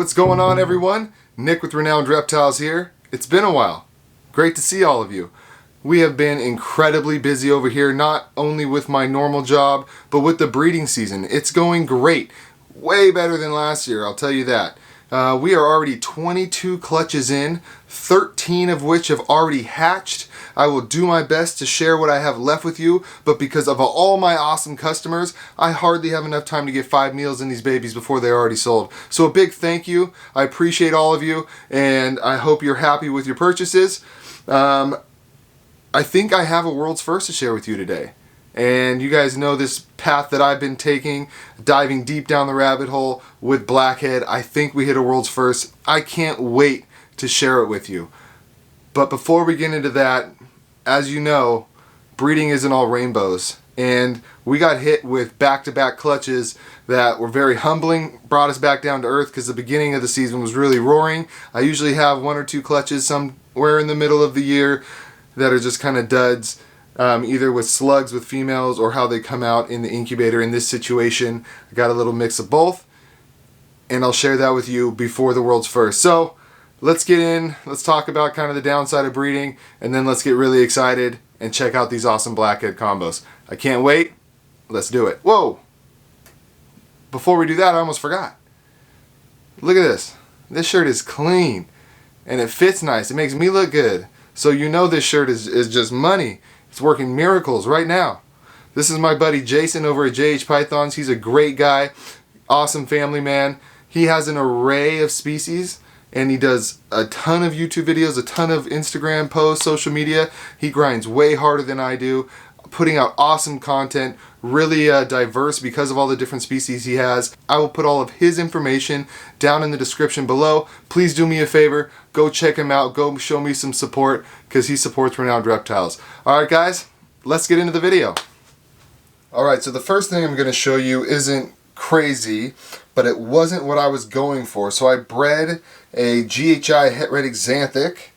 what's going on, everyone? Nick with Renowned Reptiles here. It's been a while. Great to see all of you. We have been incredibly busy over here, not only with my normal job, but with the breeding season. It's going great. Way better than last year, I'll tell you that. We are already 22 clutches in, 13 of which have already hatched. I will do my best to share what I have left with you, but because of all my awesome customers, I hardly have enough time to get 5 meals in these babies before they're already sold. So a big thank you. I appreciate all of you, and I hope you're happy with your purchases. I think I have a world's first to share with you today. And you guys know this path that I've been taking, diving deep down the rabbit hole with Blackhead. I think we hit a world's first. I can't wait to share it with you. But before we get into that, as you know, breeding isn't all rainbows. And we got hit with back-to-back clutches that were very humbling, brought us back down to earth because the beginning of the season was really roaring. I usually have 1 or 2 clutches somewhere in the middle of the year that are just kind of duds. Either with slugs with females or how they come out in the incubator. In this situation, I got a little mix of both, and I'll share that with you before the world's first. So let's get in, let's talk about kind of the downside of breeding, and then let's get really excited and check out these awesome Blackhead combos. I can't wait. Let's do it. Whoa! Before we do that, I almost forgot. Look at this. This shirt is clean, and it fits nice. It makes me look good. So you know this shirt is just money. It's working miracles right now. This is my buddy Jason over at JH Pythons. He's a great guy, awesome family man. He has an array of species, and he does a ton of YouTube videos, a ton of Instagram posts, social media. He grinds way harder than I do, putting out awesome content, really diverse because of all the different species he has. I will put all of his information down in the description below. Please do me a favor, go check him out, go show me some support because he supports Renowned Reptiles. Alright guys, let's get into the video. Alright, so the first thing I'm going to show you isn't crazy, but it wasn't what I was going for. So I bred a GHI het-red xanthic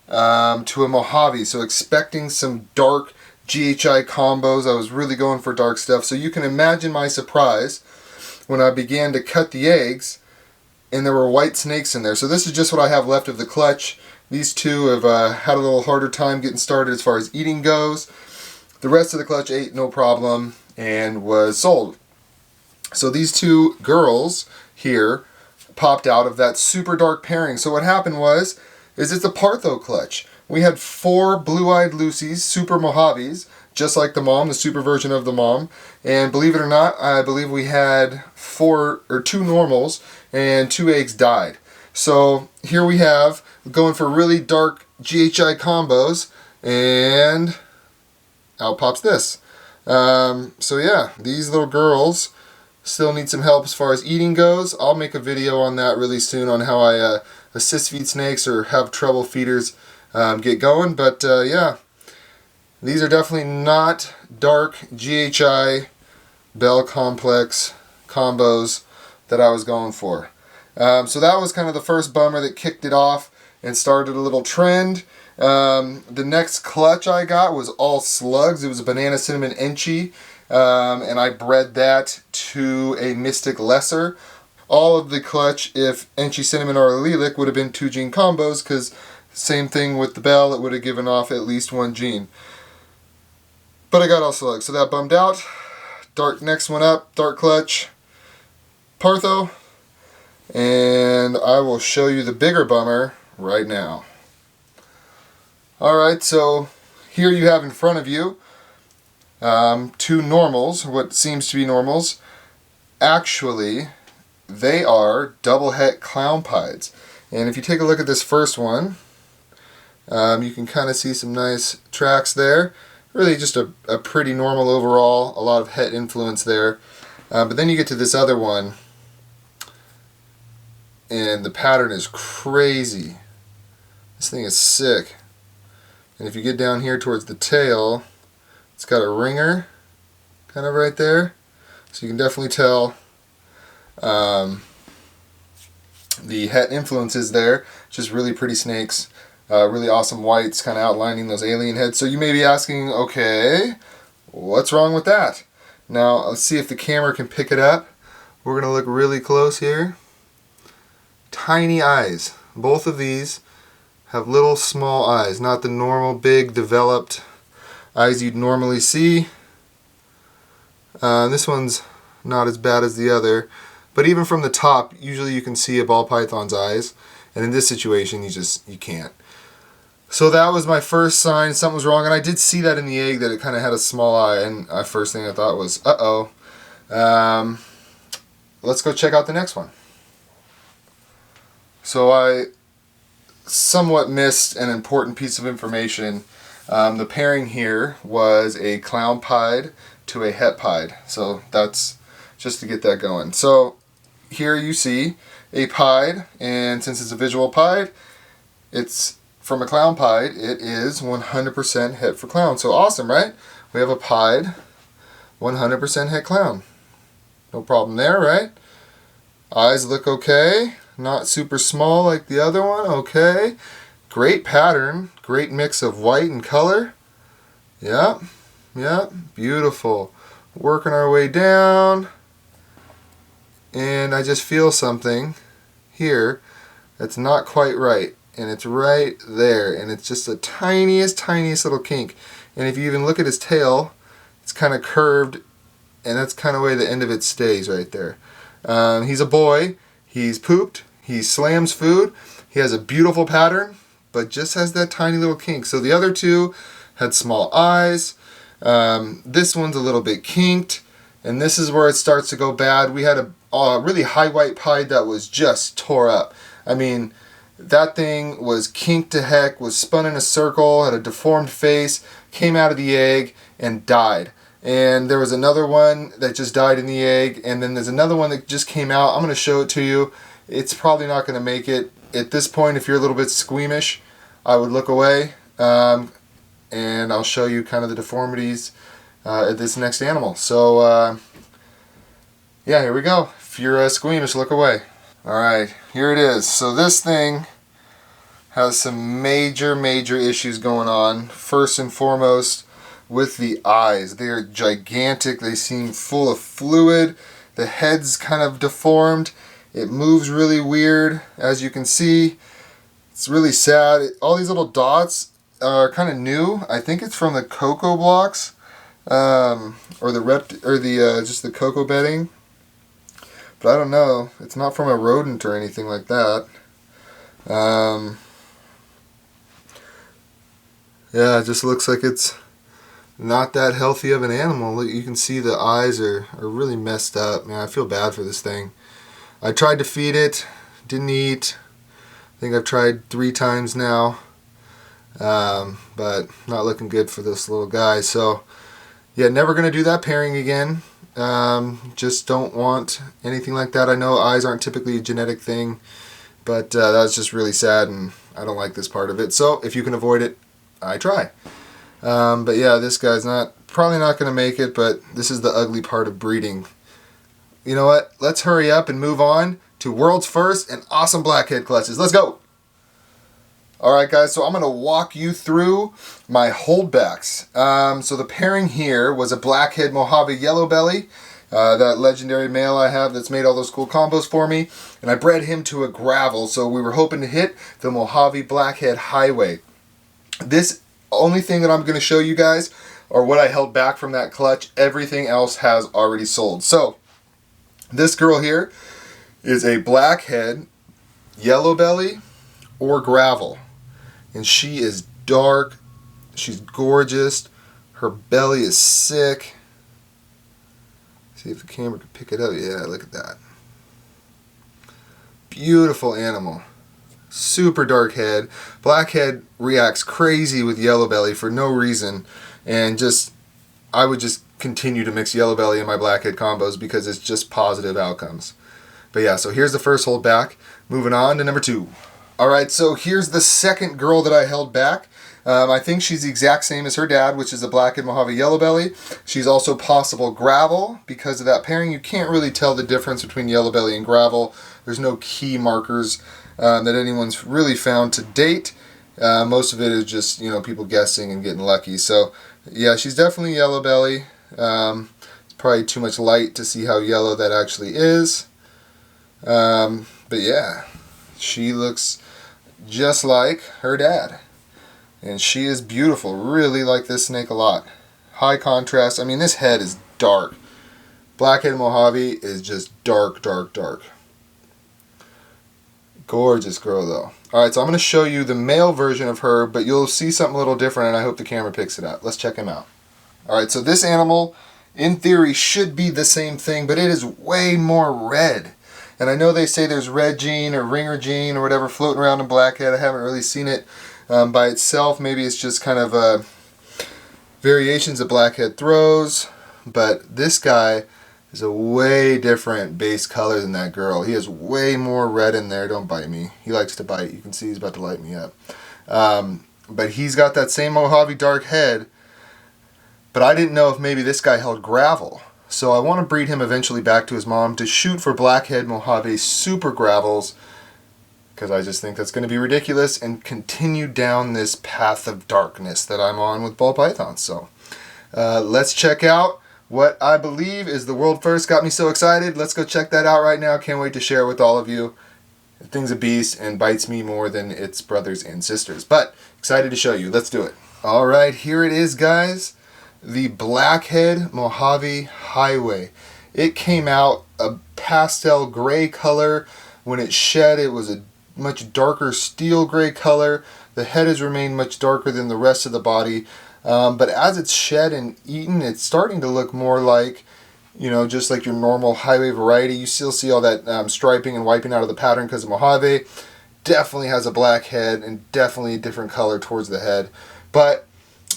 to a mojave, so expecting some dark GHI combos. I was really going for dark stuff, so you can imagine my surprise when I began to cut the eggs and there were white snakes in there. So this is just what I have left of the clutch. These two have had a little harder time getting started as far as eating goes. The rest of the clutch ate no problem and was sold. So these two girls here popped out of that super dark pairing. So what happened is it's a Partho clutch. We had 4 blue-eyed Lucies, super Mojaves, just like the mom, the super version of the mom. And believe it or not, I believe we had 2 normals and 2 eggs died. So here we have, going for really dark GHI combos, and out pops this. So yeah, these little girls still need some help as far as eating goes. I'll make a video on that really soon on how I assist feed snakes or have trouble feeders get going, but yeah, these are definitely not dark GHI Bell Complex combos that I was going for. So that was kind of the first bummer that kicked it off and started a little trend. The next clutch I got was all slugs. It was a banana cinnamon enchi, and I bred that to a mystic lesser. All of the clutch, if enchi cinnamon or a lilac, would have been 2 gene combos, because same thing with the bell, it would have given off at least 1 gene. But I got all slugs, so that bummed out. Dark next one up, dark clutch, Partho. And I will show you the bigger bummer right now. Alright, so here you have in front of you 2 normals, what seems to be normals. Actually, they are double het clown pieds. And if you take a look at this first one, you can kind of see some nice tracks there. Really just a pretty normal overall, a lot of het influence there. But then you get to this other one, and the pattern is crazy. This thing is sick. And if you get down here towards the tail, it's got a ringer kind of right there. So you can definitely tell the het influences there. Just really pretty snakes. Really awesome whites kind of outlining those alien heads. So you may be asking, okay, what's wrong with that? Now let's see if the camera can pick it up. We're going to look really close here. tiny eyes. Both of these have little small eyes, not the normal big developed eyes you'd normally see. This one's not as bad as the other, but even from the top, usually you can see a ball python's eyes, and in this situation, you can't. So that was my first sign something was wrong, and I did see that in the egg that it kind of had a small eye, and the first thing I thought was, uh-oh. Let's go check out the next one. So I somewhat missed an important piece of information. The pairing here was a clown pied to a het pied. So that's just to get that going. So here you see a pied, and since it's a visual pied, it's from a clown pied, it is 100% het for clown. So awesome, right? We have a pied 100% het clown. No problem there, right? Eyes look okay. Not super small like the other one. Okay. Great pattern. Great mix of white and color. Yep. Yep. Beautiful. Working our way down. And I just feel something here that's not quite right. And it's right there. And it's just the tiniest little kink. And if you even look at his tail, it's kind of curved. And that's kind of the way the end of it stays right there. He's a boy. He's pooped. He slams food. He has a beautiful pattern, but just has that tiny little kink. So the other two had small eyes. This one's a little bit kinked, and this is where it starts to go bad. We had a really high white pied that was just tore up. I mean, that thing was kinked to heck, was spun in a circle, had a deformed face, came out of the egg, and died. And there was another one that just died in the egg, and then there's another one that just came out. I'm going to show it to you. It's probably not going to make it. At this point, if you're a little bit squeamish, I would look away, and I'll show you kind of the deformities of this next animal. So, yeah, here we go. If you're squeamish, look away. Alright, here it is. So this thing has some major issues going on. First and foremost, with the eyes. They are gigantic. They seem full of fluid. The head's kind of deformed. It moves really weird, as you can see. It's really sad. All these little dots are kind of new. I think it's from the cocoa blocks, or just the cocoa bedding. But I don't know. It's not from a rodent or anything like that. Yeah, it just looks like it's not that healthy of an animal. You can see the eyes are really messed up. Man, I feel bad for this thing. I tried to feed it, didn't eat. I think I've tried 3 times now, but not looking good for this little guy. So yeah, never gonna do that pairing again. Just don't want anything like that. I know eyes aren't typically a genetic thing, but that's just really sad, and I don't like this part of it. So if you can avoid it, I try. But yeah, this guy's probably not going to make it, but this is the ugly part of breeding. You know what? Let's hurry up and move on to world's first and awesome blackhead clutches. Let's go! Alright guys, so I'm going to walk you through my holdbacks. So the pairing here was a Blackhead Mojave yellow belly, that legendary male I have that's made all those cool combos for me, and I bred him to a gravel, so we were hoping to hit the Mojave Blackhead highway. This only thing that I'm going to show you guys are what I held back from that clutch. Everything else has already sold. So this girl here is a Blackhead yellow belly or gravel. And she is dark. She's gorgeous. Her belly is sick. See if the camera can pick it up. Yeah, look at that. Beautiful animal. Super dark head. Blackhead reacts crazy with yellow belly for no reason. And I would just continue to mix yellow belly in my blackhead combos because it's just positive outcomes. But yeah, so here's the first hold back. Moving on to number 2. Alright, so here's the second girl that I held back. I think she's the exact same as her dad, which is a Blackhead Mojave yellow belly. She's also possible gravel because of that pairing. You can't really tell the difference between yellow belly and gravel. There's no key markers that anyone's really found to date. Most of it is just, people guessing and getting lucky. So yeah, she's definitely yellow belly. It's probably too much light to see how yellow that actually is. But yeah, She looks just like her dad. And she is beautiful. Really like this snake a lot. High contrast. I mean, this head is dark. Blackhead Mojave is just dark, dark, dark. Gorgeous girl though. Alright, so I'm going to show you the male version of her, but you'll see something a little different, and I hope the camera picks it up. Let's check him out. Alright, so this animal, in theory, should be the same thing, but it is way more red. And I know they say there's red gene or ringer gene or whatever floating around in Blackhead. I haven't really seen it by itself. Maybe it's just kind of variations of Blackhead throws, but this guy is a way different base color than that girl. He has way more red in there. Don't bite me. He likes to bite. You can see he's about to light me up. But he's got that same Mojave dark head, but I didn't know if maybe this guy held gravel. So I want to breed him eventually back to his mom to shoot for Blackhead Mojave super gravels, because I just think that's going to be ridiculous and continue down this path of darkness that I'm on with ball pythons. So let's check out what I believe is the world first. Got me so excited. Let's go check that out right now. Can't wait to share it with all of you. The thing's a beast and bites me more than its brothers and sisters. But excited to show you. Let's do it. Alright, here it is, guys. The Blackhead Mojave Highway. It came out a pastel gray color. When it shed, it was a much darker steel gray color. The head has remained much darker than the rest of the body. But as it's shed and eaten, it's starting to look more like, you know, just like your normal highway variety. You still see all that striping and wiping out of the pattern because of Mojave. Definitely has a black head and definitely a different color towards the head. But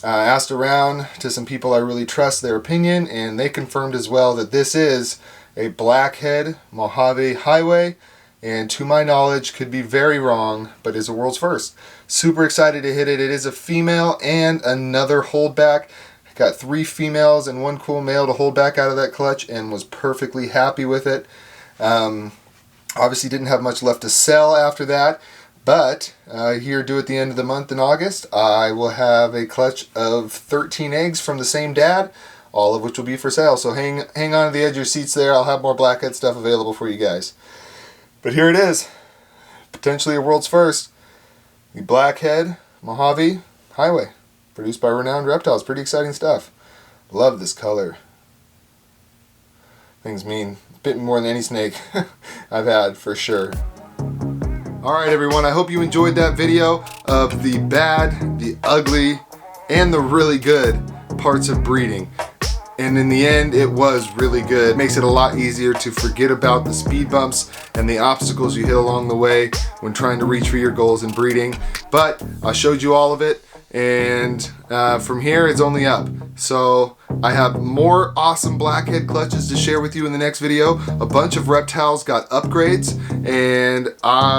asked around to some people I really trust their opinion, and they confirmed as well that this is a Blackhead Mojave Highway. And to my knowledge, could be very wrong, but is a world's first. Super excited to hit it. It is a female and another holdback. Got 3 females and 1 cool male to hold back out of that clutch, and was perfectly happy with it. Obviously didn't have much left to sell after that, but here due at the end of the month in August, I will have a clutch of 13 eggs from the same dad, all of which will be for sale. So hang on to the edge of your seats there. I'll have more Blackhead stuff available for you guys. But here it is, potentially a world's first, the Blackhead Mojave Highway, produced by Renowned Reptiles. Pretty exciting stuff. Love this color. Thing's mean. It's bitten more than any snake I've had, for sure. Alright everyone, I hope you enjoyed that video of the bad, the ugly, and the really good parts of breeding. And in the end, it was really good. It makes it a lot easier to forget about the speed bumps and the obstacles you hit along the way when trying to reach for your goals in breeding. But I showed you all of it, and from here it's only up. So I have more awesome Blackhead clutches to share with you in the next video. A bunch of reptiles got upgrades, and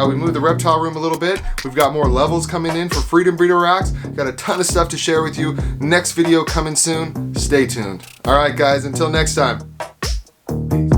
we moved the reptile room a little bit. We've got more levels coming in for Freedom Breeder racks. Got a ton of stuff to share with you. Next video coming soon. Stay tuned. Alright guys, until next time. Peace.